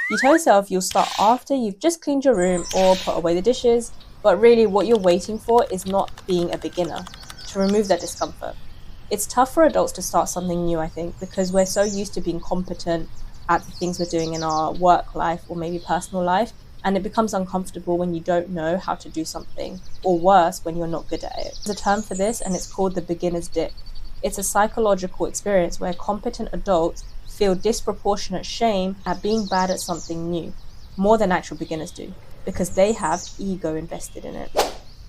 You tell yourself you'll start after you've just cleaned your room or put away the dishes, but really what you're waiting for is not being a beginner, to remove that discomfort. It's tough for adults to start something new, I think, because we're so used to being competent at the things we're doing in our work life or maybe personal life, and it becomes uncomfortable when you don't know how to do something, or worse, when you're not good at it. There's a term for this, and it's called the beginner's dip. It's a psychological experience where competent adults feel disproportionate shame at being bad at something new, more than actual beginners do, because they have ego invested in it.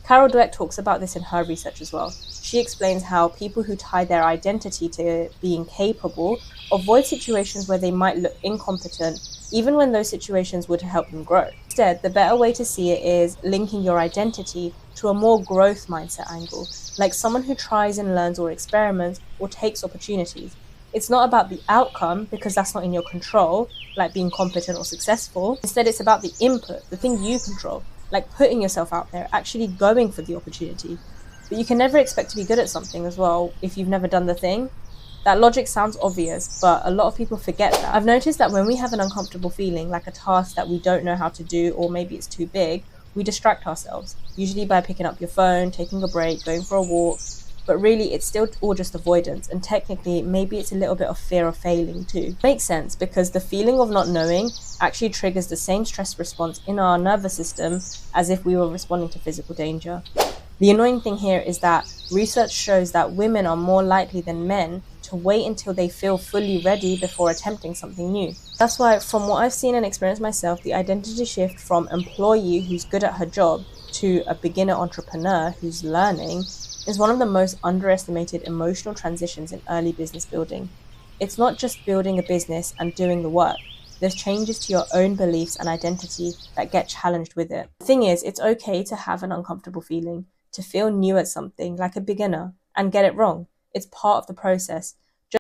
Carol Dweck talks about this in her research as well. She explains how people who tie their identity to being capable avoid situations where they might look incompetent, even when those situations would help them grow. Instead, the better way to see it is linking your identity to a more growth mindset angle, like someone who tries and learns or experiments or takes opportunities. It's not about the outcome, because that's not in your control, like being competent or successful. Instead, it's about the input, the thing you control, like putting yourself out there, actually going for the opportunity. But you can never expect to be good at something as well if you've never done the thing. That logic sounds obvious, but a lot of people forget that. I've noticed that when we have an uncomfortable feeling, like a task that we don't know how to do, or maybe it's too big, we distract ourselves, usually by picking up your phone, taking a break, going for a walk. But really, it's still all just avoidance, and technically, maybe it's a little bit of fear of failing too. Makes sense, because the feeling of not knowing actually triggers the same stress response in our nervous system as if we were responding to physical danger. The annoying thing here is that research shows that women are more likely than men to wait until they feel fully ready before attempting something new. That's why, from what I've seen and experienced myself, the identity shift from employee who's good at her job to a beginner entrepreneur who's learning is one of the most underestimated emotional transitions in early business building. It's not just building a business and doing the work. There's changes to your own beliefs and identity that get challenged with it. The thing is, it's okay to have an uncomfortable feeling, to feel new at something like a beginner and get it wrong. It's part of the process.